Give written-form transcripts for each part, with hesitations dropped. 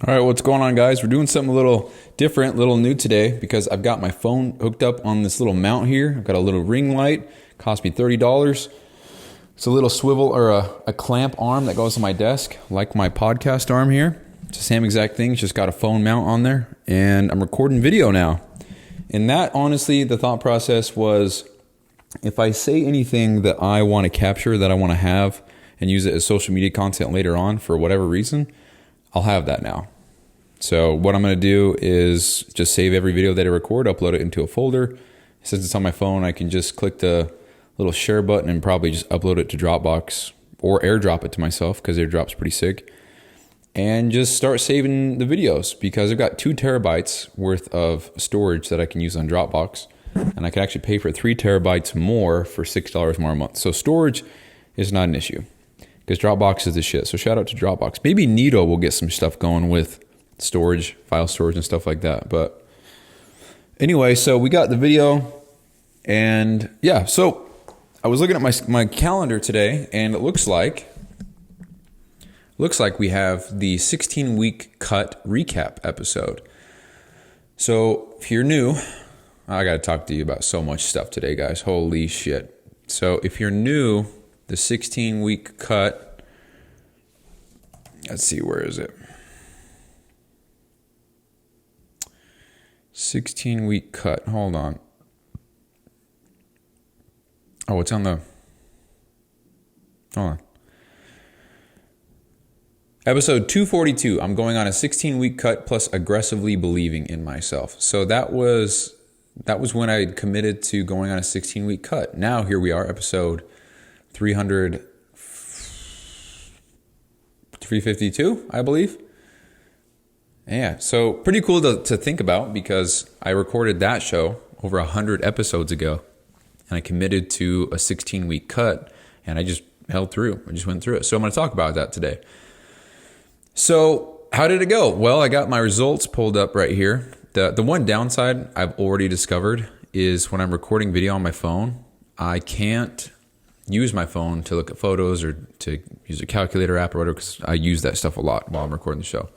All right, what's going on, guys? We're doing something a little different, a little new today because I've got my phone hooked up on this little mount here. I've got a little ring light. Cost me $30. It's a little swivel or a clamp arm that goes on my desk, like my podcast arm here. It's the same exact thing. It's just got a phone mount on there, and I'm recording video now. And that, honestly, the thought process was, if I say anything that I want to capture, that I want to have, and use it as social media content later on for whatever reason, I'll have that now. So what I'm going to do is just save every video that I record, upload it into a folder. Since it's on my phone, I can just click the little share button and probably just upload it to Dropbox or AirDrop it to myself, because AirDrop's pretty sick, and just start saving the videos, because I've got 2 terabytes worth of storage that I can use on Dropbox, and I can actually pay for 3 terabytes more for $6 more a month. So storage is not an issue, because Dropbox is the shit. So shout out to Dropbox. Maybe Nito will get some stuff going with storage, file storage and stuff like that. But anyway, so we got the video, and yeah, so I was looking at my calendar today, and it looks like we have the 16-week cut recap episode. So if you're new, I got to talk to you about so much stuff today, guys. Holy shit. So if you're new, the 16-week cut, let's see, where is it? 16-week cut. Hold on. Oh, it's on the... Hold on. Episode 242. I'm going on a 16-week cut plus aggressively believing in myself. So that was when I committed to going on a 16-week cut. Now here we are, episode 352, I believe. Yeah, so pretty cool to think about, because I recorded that show over 100 episodes ago, and I committed to a 16-week cut, and I just held through. I just went through it. So I'm going to talk about that today. So how did it go? Well, I got my results pulled up right here. The one downside I've already discovered is when I'm recording video on my phone, I can't use my phone to look at photos or to use a calculator app or whatever, because I use that stuff a lot while I'm recording the show.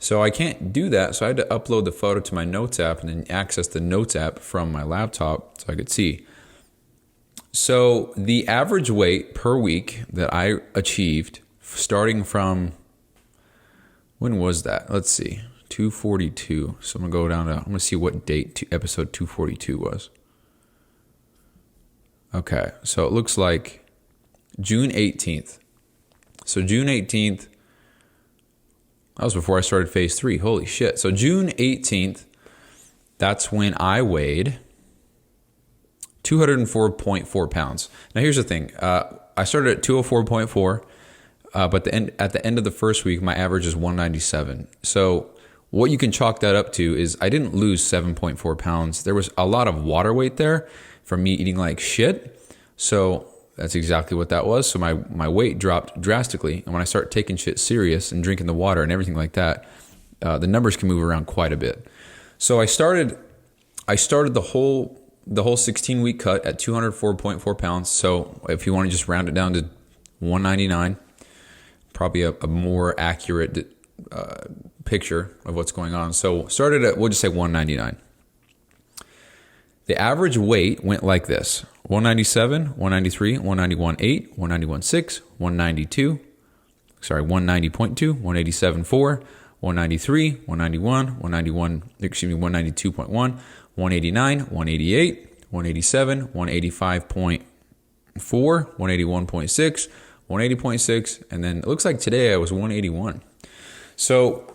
So I can't do that. So I had to upload the photo to my Notes app and then access the Notes app from my laptop so I could see. So the average weight per week that I achieved, starting from, when was that? Let's see, 242. So I'm going to go down to, I'm going to see what date episode 242 was. Okay, so it looks like June 18th. So June 18th, that was before I started phase 3. Holy shit. So June 18th, that's when I weighed 204.4 pounds. Now here's the thing. I started at 204.4, but at the end of the first week, my average is 197. So what you can chalk that up to is I didn't lose 7.4 pounds. There was a lot of water weight there from me eating like shit. So that's exactly what that was. So my weight dropped drastically. And when I start taking shit serious and drinking the water and everything like that, the numbers can move around quite a bit. So I started the whole 16-week cut at 204.4 pounds. So if you want to just round it down to 199, probably a more accurate picture of what's going on. So started at, we'll just say 199. The average weight went like this: 197, 193, 191.8, 191.6, 192, 190.2, 187.4, 193, 191, 192.1, 189, 188, 187, 185.4, 181.6, 180.6, and then it looks like today I was 181. So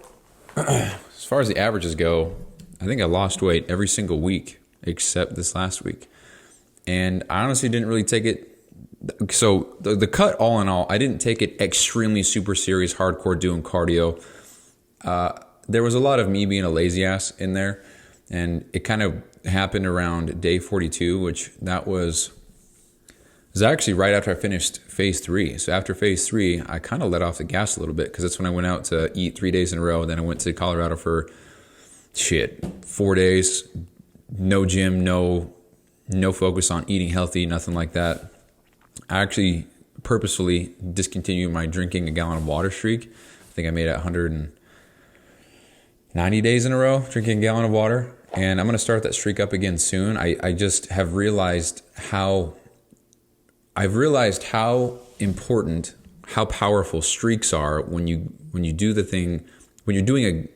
as far as the averages go, I think I lost weight every single week except this last week. And I honestly didn't really take it. So the cut, all in all, I didn't take it extremely super serious, hardcore doing cardio. There was a lot of me being a lazy ass in there. And it kind of happened around day 42, which that was actually right after I finished phase 3. So after phase 3, I kind of let off the gas a little bit, because that's when I went out to eat 3 days in a row. Then I went to Colorado for 4 days. No gym, no focus on eating healthy, nothing like that. I actually purposefully discontinued my drinking a gallon of water streak. I think I made it 100 and 90 days in a row drinking a gallon of water, and I'm going to start that streak up again soon. I just have realized how important, how powerful streaks are when you do the thing, when you're doing a,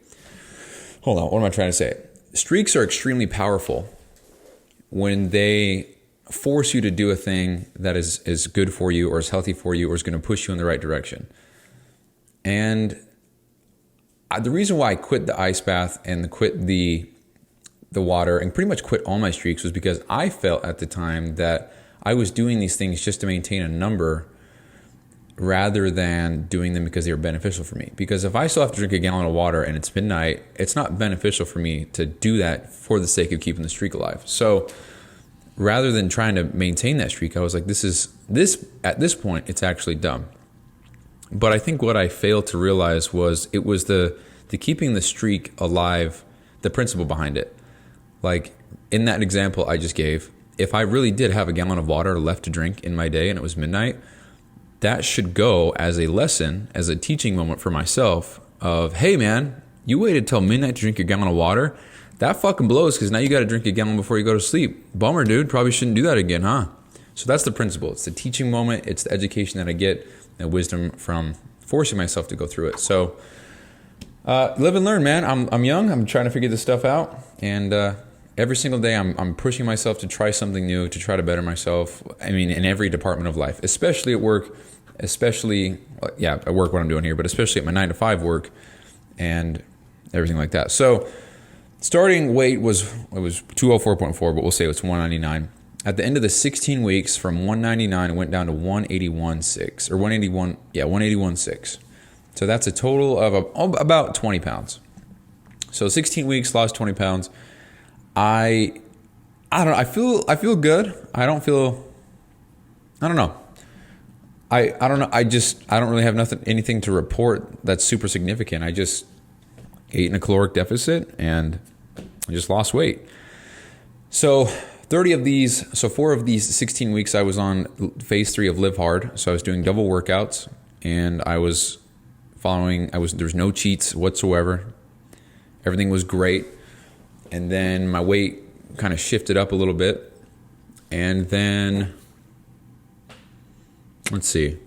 hold on, what am I trying to say? Streaks are extremely powerful when they force you to do a thing that is good for you or is healthy for you or is going to push you in the right direction. And the reason why I quit the ice bath and quit the water and pretty much quit all my streaks was because I felt at the time that I was doing these things just to maintain a number rather than doing them because they were beneficial for me. Because if I still have to drink a gallon of water and it's midnight, it's not beneficial for me to do that for the sake of keeping the streak alive. So rather than trying to maintain that streak, I was like, at this point, it's actually dumb. But I think what I failed to realize was it was the keeping the streak alive, the principle behind it. Like in that example I just gave, if I really did have a gallon of water left to drink in my day and it was midnight, that should go as a lesson, as a teaching moment for myself of, hey man, you waited till midnight to drink your gallon of water? That fucking blows because now you got to drink a gallon before you go to sleep. Bummer, dude. Probably shouldn't do that again, huh? So that's the principle. It's the teaching moment. It's the education that I get and wisdom from forcing myself to go through it. So live and learn, man. I'm young. I'm trying to figure this stuff out. And every single day I'm pushing myself to try something new, to try to better myself. I mean, in every department of life, especially at work, at work what I'm doing here, but especially at my 9-to-5 work and everything like that. So starting weight was 204.4, but we'll say it's 199. At the end of the 16 weeks, from 199, it went down to 181.6 or 181.6. So that's a total of about 20 pounds. So 16 weeks, lost 20 pounds. I don't know. I feel good. I don't know. I don't know. I don't really have anything to report that's super significant. I just ate in a caloric deficit and I just lost weight. So 4 of these 16 weeks I was on phase 3 of Live Hard. So I was doing double workouts and there was no cheats whatsoever. Everything was great. And then my weight kind of shifted up a little bit. And then, let's see.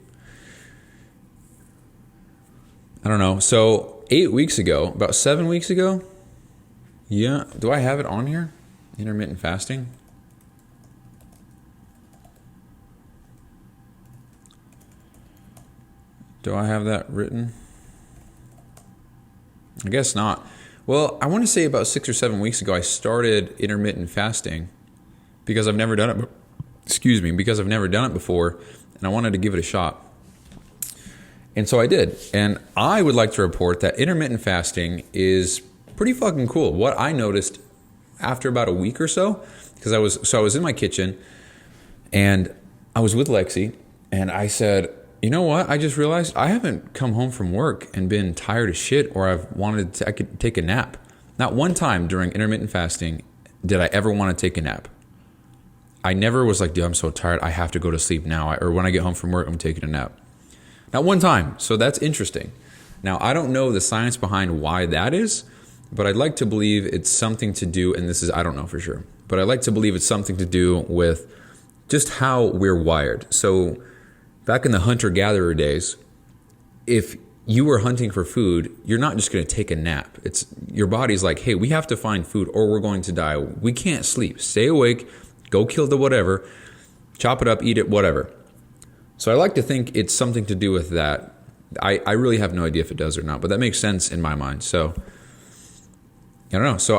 I don't know. So 8 weeks ago, about 7 weeks ago. Yeah. Do I have it on here? Intermittent fasting. Do I have that written? I guess not. Well, I want to say about 6 or 7 weeks ago, I started intermittent fasting because I've never done it. Because I've never done it before, and I wanted to give it a shot. And so I did. And I would like to report that intermittent fasting is pretty fucking cool. What I noticed after about a week or so, because I was in my kitchen and I was with Lexi, and I said, you know what? I just realized I haven't come home from work and been tired as shit, or I could take a nap. Not one time during intermittent fasting did I ever want to take a nap. I never was like, dude, I'm so tired. I have to go to sleep now. Or when I get home from work, I'm taking a nap. Not one time. So that's interesting. Now, I don't know the science behind why that is, but I'd like to believe it's something to do, and I don't know for sure, but I'd like to believe it's something to do with just how we're wired. So back in the hunter-gatherer days, if you were hunting for food, you're not just going to take a nap. Your body's like, hey, we have to find food or we're going to die. We can't sleep. Stay awake, go kill the whatever, chop it up, eat it, whatever. So I like to think it's something to do with that. I really have no idea if it does or not, but that makes sense in my mind. So I don't know. So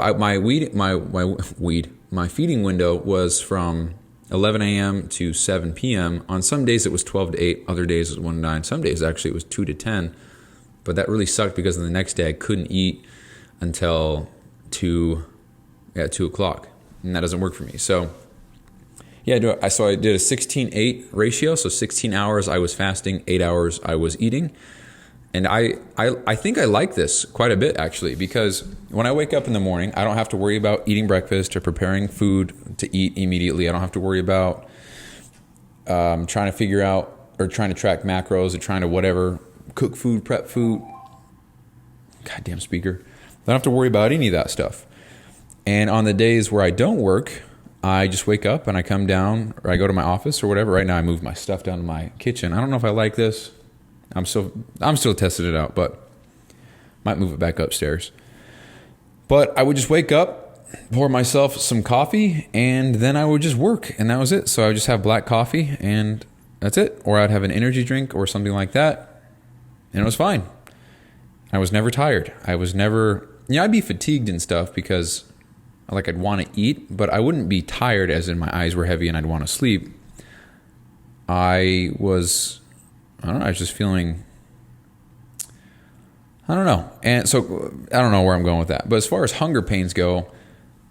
my feeding window was from 11 a.m. to 7 p.m. On some days it was 12 to 8. Other days it was 1 to 9. Some days actually it was 2 to 10. But that really sucked because the next day I couldn't eat until 2 o'clock. And that doesn't work for me. So yeah, I did a 16-8 ratio. So 16 hours I was fasting, 8 hours I was eating. And I think I like this quite a bit actually, because when I wake up in the morning, I don't have to worry about eating breakfast or preparing food to eat immediately. I don't have to worry about trying to figure out or trying to track macros or trying to whatever, cook food, prep food. Goddamn speaker. don't have to worry about any of that stuff. And on the days where I don't work, I just wake up and I come down, or I go to my office or whatever. Right now I moved my stuff down to my kitchen. I don't know if I like this. I'm still testing it out, but might move it back upstairs. But I would just wake up, pour myself some coffee, and then I would just work, and that was it. So I would just have black coffee, and that's it. Or I'd have an energy drink or something like that, and it was fine. I was never tired. I was never, I'd be fatigued and stuff because I'd want to eat, but I wouldn't be tired as in my eyes were heavy and I'd want to sleep. I was just feeling, I don't know. And so I don't know where I'm going with that. But as far as hunger pains go,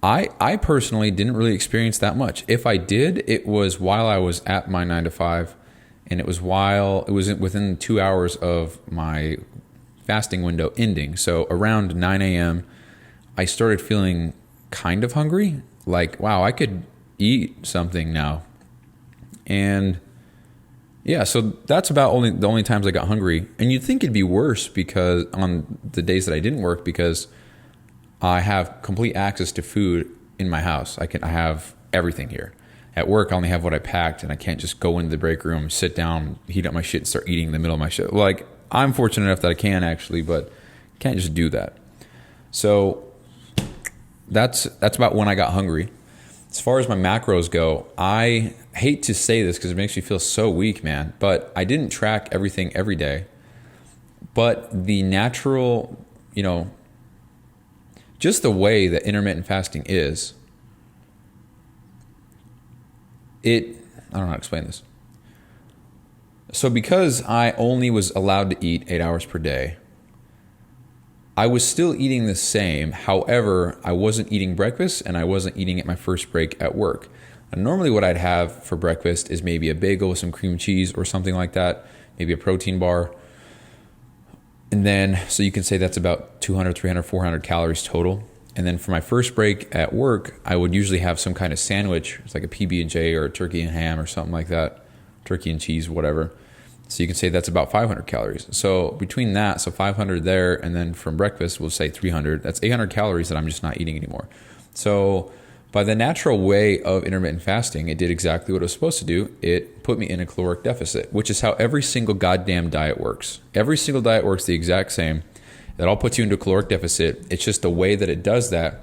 I personally didn't really experience that much. If I did, it was while I was at my 9 to 5, and it was within 2 hours of my fasting window ending. So around 9 a.m., I started feeling kind of hungry. Like, wow, I could eat something now. And yeah, so that's about the only times I got hungry. And you'd think it'd be worse because on the days that I didn't work, because I have complete access to food in my house. I have everything here. At work, I only have what I packed, and I can't just go into the break room, sit down, heat up my shit, and start eating in the middle of my shit. Like, I'm fortunate enough that I can actually, but can't just do that. So that's about when I got hungry. As far as my macros go, I hate to say this because it makes me feel so weak, man, but I didn't track everything every day. But the natural, just the way that intermittent fasting is, I don't know how to explain this. So because I only was allowed to eat 8 hours per day, I was still eating the same. However, I wasn't eating breakfast and I wasn't eating at my first break at work. And normally what I'd have for breakfast is maybe a bagel with some cream cheese or something like that, maybe a protein bar. And then, so you can say that's about 200, 300, 400 calories total. And then for my first break at work, I would usually have some kind of sandwich. It's like a PB&J or a turkey and ham or something like that. Turkey and cheese, whatever. So you can say that's about 500 calories. So between that, so 500 there, and then from breakfast, we'll say 300. That's 800 calories that I'm just not eating anymore. So by the natural way of intermittent fasting, it did exactly what it was supposed to do. It put me in a caloric deficit, which is how every single goddamn diet works. Every single diet works the exact same. That all puts you into a caloric deficit. It's just the way that it does that,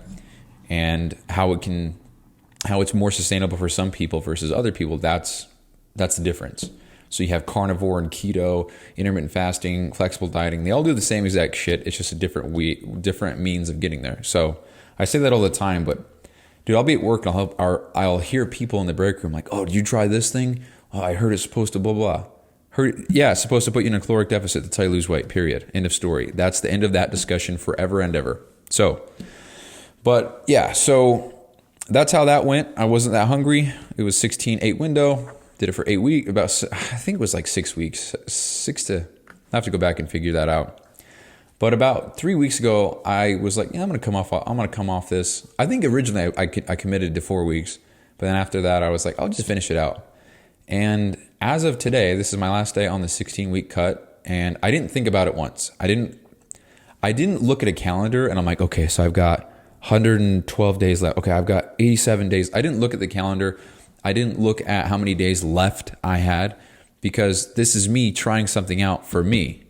and how it's more sustainable for some people versus other people. That's the difference. So you have carnivore and keto, intermittent fasting, flexible dieting. They all do the same exact shit. It's just a different means of getting there. So I say that all the time, but dude, I'll be at work and I'll hear people in the break room like, "Oh, did you try this thing? Oh, I heard it's supposed to blah blah." Yeah, it's supposed to put you in a caloric deficit. That's how you lose weight. Period. End of story. That's the end of that discussion forever and ever. So, but yeah, so that's how that went. I wasn't that hungry. It was 16-8 window. Did it for 8 weeks, I think it was like 6 weeks. I have to go back and figure that out. But about 3 weeks ago, I was like, yeah, I'm going to come off this. I think originally I committed to 4 weeks, but then after that, I was like, I'll just finish it out. And as of today, this is my last day on the 16-week cut, and I didn't think about it once. I didn't look at a calendar and I'm like, okay, so I've got 112 days left. Okay, I've got 87 days. I didn't look at the calendar. I didn't look at how many days left I had, because this is me trying something out for me.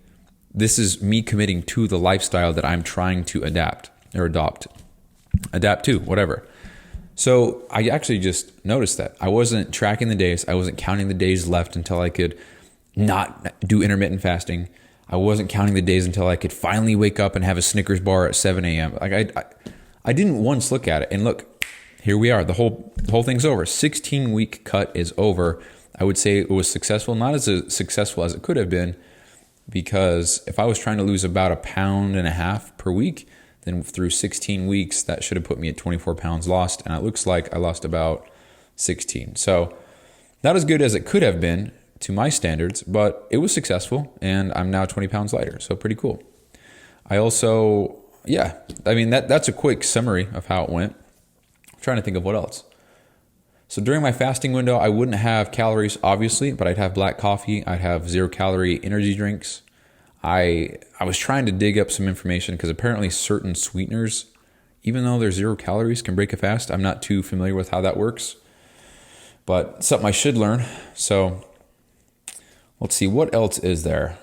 This is me committing to the lifestyle that I'm trying to adapt to, whatever. So I actually just noticed that I wasn't tracking the days. I wasn't counting the days left until I could not do intermittent fasting. I wasn't counting the days until I could finally wake up and have a Snickers bar at 7 a.m. Like I didn't once look at it. And look, here we are. The whole thing's over. 16-week cut is over. I would say it was successful, not as successful as it could have been, because if I was trying to lose about 1.5 pounds per week, then through 16 weeks, that should have put me at 24 pounds lost. And it looks like I lost about 16. So not as good as it could have been to my standards, but it was successful. And I'm now 20 pounds lighter. So pretty cool. I also, that's a quick summary of how it went. I'm trying to think of what else. So during my fasting window, I wouldn't have calories, obviously, but I'd have black coffee. I'd have 0-calorie energy drinks. I was trying to dig up some information because apparently certain sweeteners, even though they're 0 calories, can break a fast. I'm not too familiar with how that works, but something I should learn. So let's see, what else is there?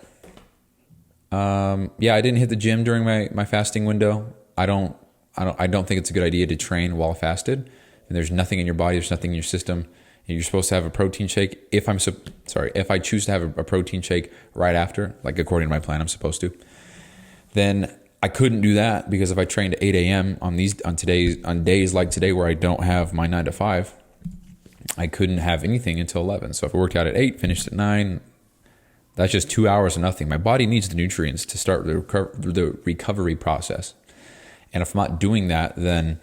Yeah, I didn't hit the gym during my fasting window. I don't think it's a good idea to train while fasted. And there's nothing in your body, there's nothing in your system. And you're supposed to have a protein shake. If I choose to have a protein shake right after, like according to my plan, I'm supposed to, then I couldn't do that because if I trained at 8 a.m. on days like today where I don't have my 9 to 5, I couldn't have anything until 11. So if I worked out at 8, finished at 9, that's just 2 hours of nothing. My body needs the nutrients to start the recovery process. And if I'm not doing that, then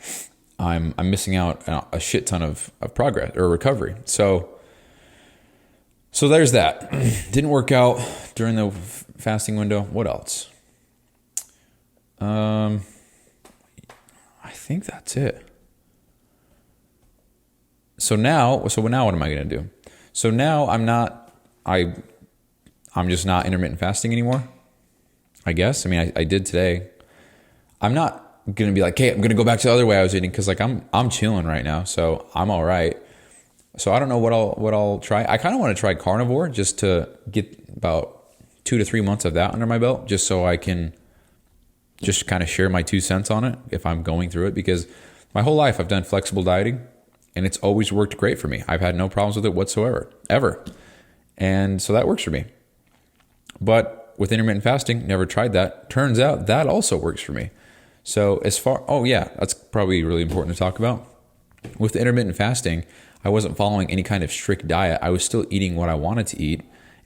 I'm missing out a shit ton of progress or recovery. So there's that. Didn't work out during the fasting window. What else? I think that's it. So now what am I going to do? So now I'm just not intermittent fasting anymore, I guess. I mean, I did today. I'm not going to be like, hey, I'm going to go back to the other way I was eating because like I'm chilling right now, so I'm all right. So I don't know what I'll try. I kind of want to try carnivore just to get about 2 to 3 months of that under my belt, just so I can just kind of share my 2 cents on it if I'm going through it, because my whole life I've done flexible dieting and it's always worked great for me. I've had no problems with it whatsoever, ever. And so that works for me. But with intermittent fasting, never tried that. Turns out that also works for me. So that's probably really important to talk about. With the intermittent fasting, I wasn't following any kind of strict diet. I was still eating what I wanted to eat,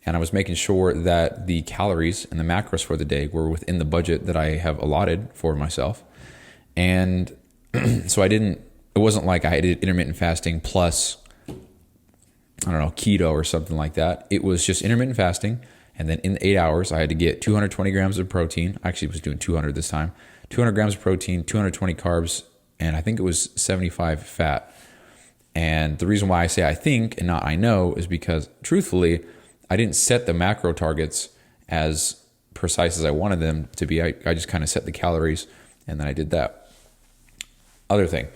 and I was making sure that the calories and the macros for the day were within the budget that I have allotted for myself. And so it wasn't like I did intermittent fasting plus, I don't know, keto or something like that. It was just intermittent fasting. And then in the 8 hours, I had to get 220 grams of protein. I actually was doing 200 this time. 200 grams of protein, 220 carbs, and I think it was 75 fat. And the reason why I say I think and not I know is because, truthfully, I didn't set the macro targets as precise as I wanted them to be. I just kind of set the calories, and then I did that. Other thing,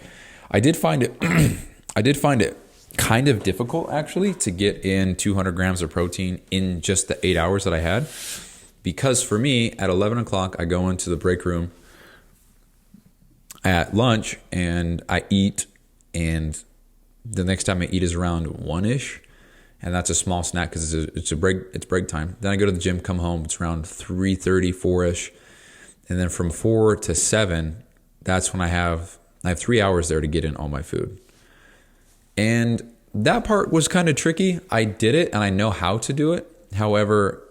I did find it kind of difficult, actually, to get in 200 grams of protein in just the 8 hours that I had. Because for me, at 11 o'clock, I go into the break room at lunch and I eat, and the next time I eat is around 1-ish, and that's a small snack because it's break time. Then I go to the gym, come home, it's around 3:30, 4-ish, and then from 4 to 7, that's when I have 3 hours there to get in all my food. And that part was kind of tricky. I did it and I know how to do it. However,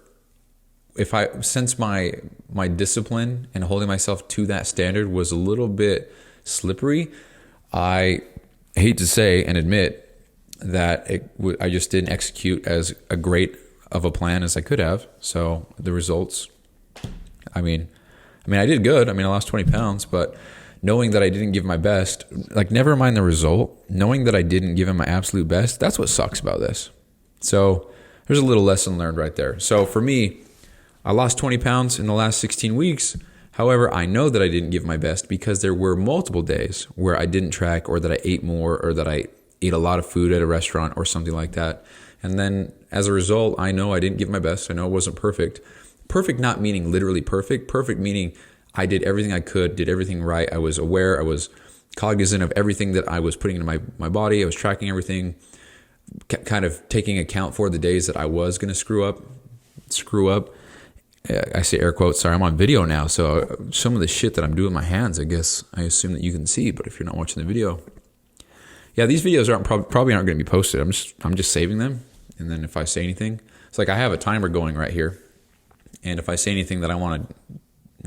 since my discipline and holding myself to that standard was a little bit slippery, I hate to say and admit that I just didn't execute as a great of a plan as I could have. So the results, I mean, I did good. I lost 20 pounds, but knowing that I didn't give my best, like never mind the result, knowing that I didn't give it my absolute best, that's what sucks about this. So there's a little lesson learned right there. So for me, I lost 20 pounds in the last 16 weeks. However, I know that I didn't give my best because there were multiple days where I didn't track, or that I ate more, or that I ate a lot of food at a restaurant or something like that. And then as a result, I know I didn't give my best. I know it wasn't perfect. Perfect not meaning literally perfect. Perfect meaning I did everything I could, did everything right. I was aware. I was cognizant of everything that I was putting into my body. I was tracking everything, kind of taking account for the days that I was going to screw up. I say air quotes. Sorry, I'm on video now. So some of the shit that I'm doing with my hands, I guess, I assume that you can see. But if you're not watching the video, yeah, these videos probably aren't going to be posted. I'm just saving them. And then if I say anything, it's like I have a timer going right here. And if I say anything that I want to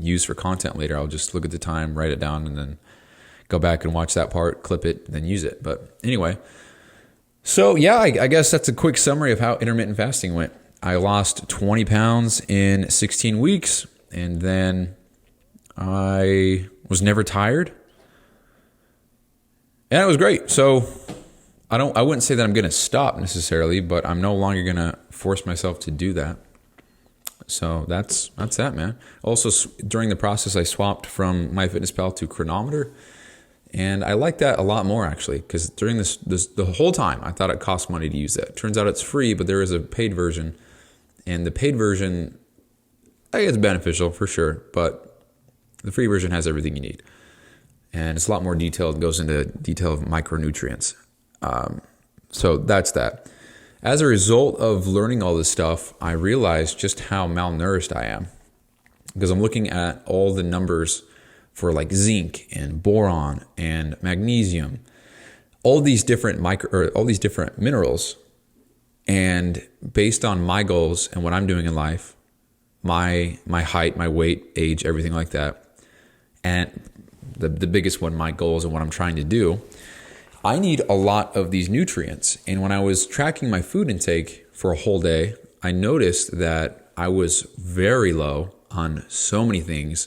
use for content later, I'll just look at the time, write it down, and then go back and watch that part, clip it, then use it. But anyway, so yeah, I guess that's a quick summary of how intermittent fasting went. I lost 20 pounds in 16 weeks, and then I was never tired. And it was great. So I wouldn't say that I'm going to stop necessarily, but I'm no longer going to force myself to do that. So that's that, man. Also, during the process, I swapped from MyFitnessPal to Chronometer, and I like that a lot more actually, because during this the whole time I thought it cost money to use that. Turns out it's free, but there is a paid version, and the paid version, I think it's beneficial for sure, but the free version has everything you need, and it's a lot more detailed. It goes into detail of micronutrients. So that's that. As a result of learning all this stuff, I realized just how malnourished I am, because I'm looking at all the numbers for like zinc and boron and magnesium, all these different all these different minerals, and based on my goals and what I'm doing in life, my height, my weight, age, everything like that, and the biggest one, my goals and what I'm trying to do, I need a lot of these nutrients. And when I was tracking my food intake for a whole day, I noticed that I was very low on so many things,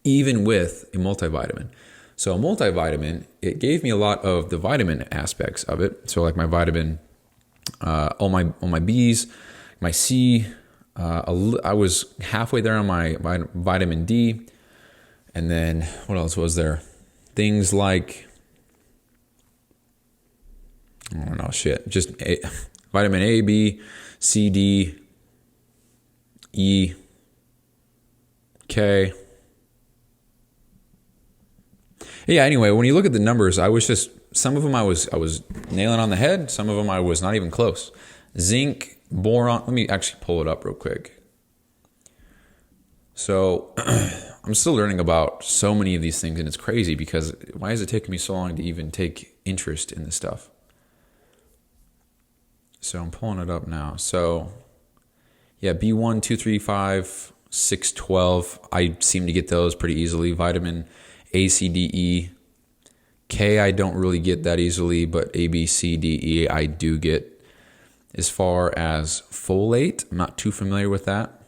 even with a multivitamin. So a multivitamin, it gave me a lot of the vitamin aspects of it. So like my vitamin, all my Bs, my C, I was halfway there on my vitamin D. And then what else was there? Things like, I don't know, just vitamin A, B, C, D, E, K. Yeah, anyway, when you look at the numbers, some of them I was nailing on the head, some of them I was not even close. Zinc, boron, let me actually pull it up real quick. So I'm still learning about so many of these things, and it's crazy because why is it taking me so long to even take interest in this stuff? So I'm pulling it up now. So yeah, B1, 235, 612. I seem to get those pretty easily. Vitamin A, C, D, E. K, I don't really get that easily, but A, B, C, D, E, I do get. As far as folate, I'm not too familiar with that.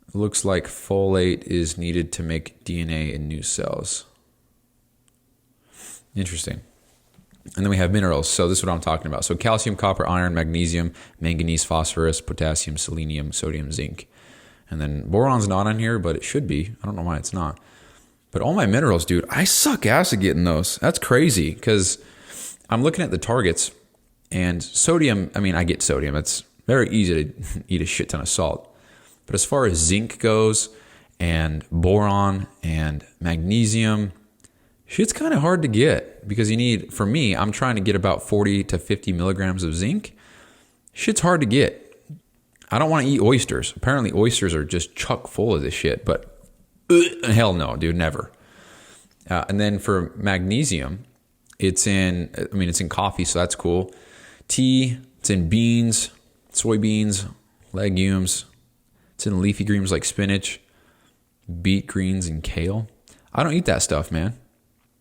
It looks like folate is needed to make DNA in new cells. Interesting. And then we have minerals. So this is what I'm talking about. So calcium, copper, iron, magnesium, manganese, phosphorus, potassium, selenium, sodium, zinc. And then boron's not on here, but it should be. I don't know why it's not. But all my minerals, dude, I suck ass at getting those. That's crazy because I'm looking at the targets, and sodium, I mean, I get sodium. It's very easy to eat a shit ton of salt. But as far as zinc goes and boron and magnesium, shit's kind of hard to get because for me, I'm trying to get about 40 to 50 milligrams of zinc. Shit's hard to get. I don't want to eat oysters. Apparently oysters are just chock full of this shit, but hell no, dude, never. And then for magnesium, it's in coffee, so that's cool. Tea, it's in beans, soybeans, legumes. It's in leafy greens like spinach, beet greens, and kale. I don't eat that stuff, man.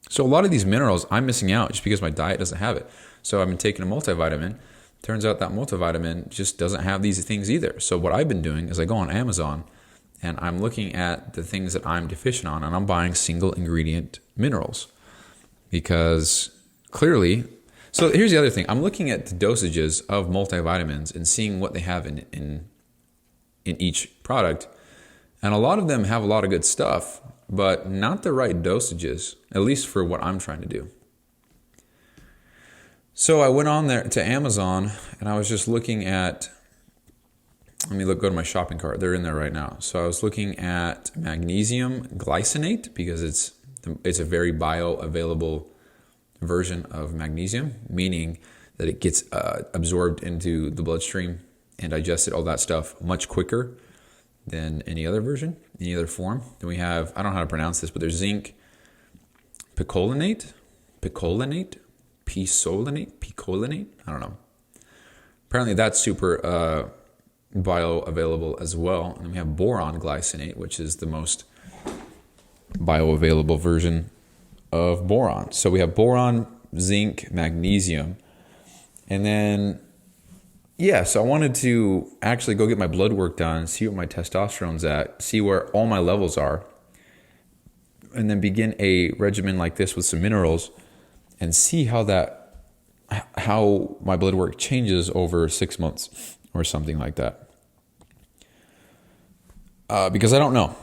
So a lot of these minerals I'm missing out just because my diet doesn't have it. So I've been taking a multivitamin. Turns out that multivitamin just doesn't have these things either. So what I've been doing is I go on Amazon and I'm looking at the things that I'm deficient on, and I'm buying single ingredient minerals because clearly. So here's the other thing. I'm looking at the dosages of multivitamins and seeing what they have in each product. And a lot of them have a lot of good stuff, but not the right dosages, at least for what I'm trying to do. So I went on there to Amazon and I was just looking at, go to my shopping cart. They're in there right now. So I was looking at magnesium glycinate because it's a very bioavailable version of magnesium, meaning that it gets absorbed into the bloodstream and digested, all that stuff, much quicker than any other version, any other form. Then we have, I don't know how to pronounce this, but there's zinc picolinate, picolinate, I don't know. Apparently that's super bioavailable as well. And then we have boron glycinate, which is the most bioavailable version of boron. So we have boron, zinc, magnesium, and then so I wanted to actually go get my blood work done, see what my testosterone's at, see where all my levels are, and then begin a regimen like this with some minerals and see how my blood work changes over 6 months or something like that. because I don't know.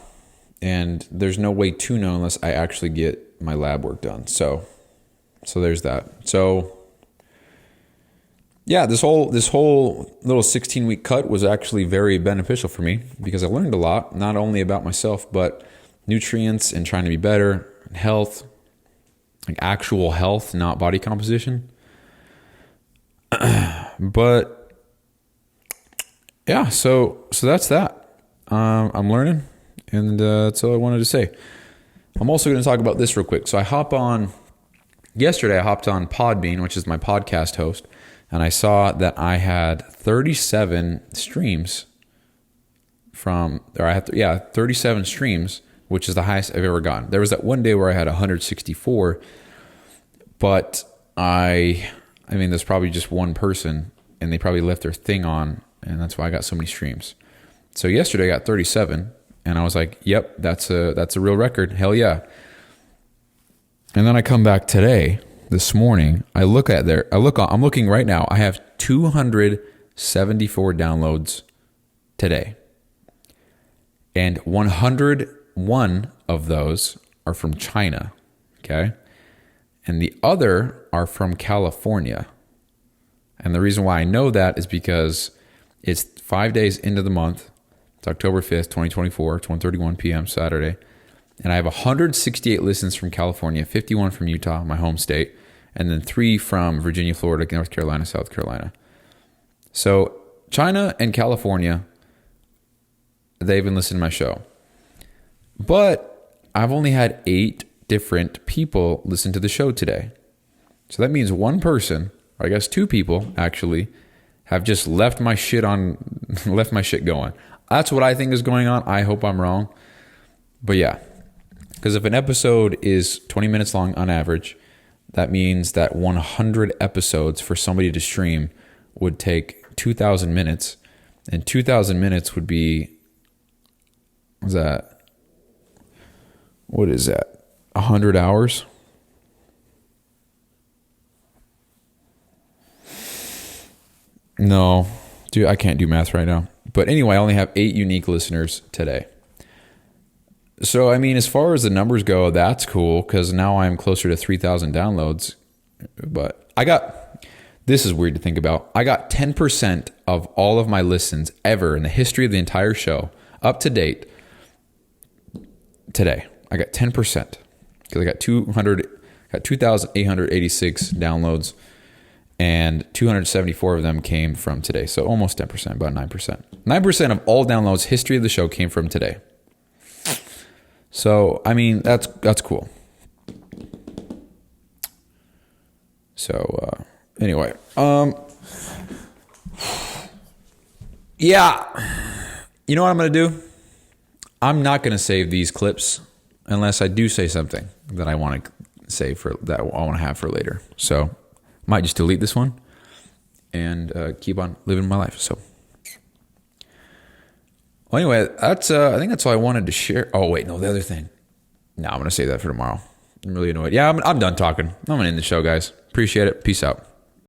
And there's no way to know unless I actually get my lab work done. So there's that. So yeah, this whole little 16-week cut was actually very beneficial for me because I learned a lot, not only about myself, but nutrients and trying to be better, health, like actual health, not body composition. But yeah, so that's that. I'm learning. And that's all I wanted to say. I'm also going to talk about this real quick. So yesterday I hopped on Podbean, which is my podcast host, and I saw that I had 37 streams 37 streams, which is the highest I've ever gotten. There was that one day where I had 164, but I mean, there's probably just one person, and they probably left their thing on, and that's why I got so many streams. So yesterday I got 37. And I was like, yep, that's a real record. Hell yeah. And then I come back this morning, I'm looking right now. I have 274 downloads today. And 101 of those are from China. Okay. And the other are from California. And the reason why I know that is because it's 5 days into the month. It's October 5th, 2024, it's 1:31 p.m. Saturday. And I have 168 listens from California, 51 from Utah, my home state, and then 3 from Virginia, Florida, North Carolina, South Carolina. So China and California, they've been listening to my show. But I've only had 8 different people listen to the show today. So that means one person, or I guess 2 people actually, have just left my shit going. That's what I think is going on. I hope I'm wrong. But yeah, because if an episode is 20 minutes long on average, that means that 100 episodes for somebody to stream would take 2,000 minutes. And 2,000 minutes would be, what is that? 100 hours? No, dude, I can't do math right now. But anyway, I only have 8 unique listeners today. So, I mean, as far as the numbers go, that's cool because now I'm closer to 3,000 downloads. But this is weird to think about. I got 10% of all of my listens ever in the history of the entire show up to date today. I got 10% because I got 2,886 downloads. And 274 of them came from today. So almost 10%, about 9%. 9% of all downloads, history of the show, came from today. So, I mean, that's cool. So, anyway. Yeah. You know what I'm going to do? I'm not going to save these clips unless I do say something that I want to save that I want to have for later. So, might just delete this one and keep on living my life. So, well, anyway, I think that's all I wanted to share. Oh, wait, no, the other thing. No, I'm going to save that for tomorrow. I'm really annoyed. Yeah, I'm done talking. I'm going to end the show, guys. Appreciate it. Peace out.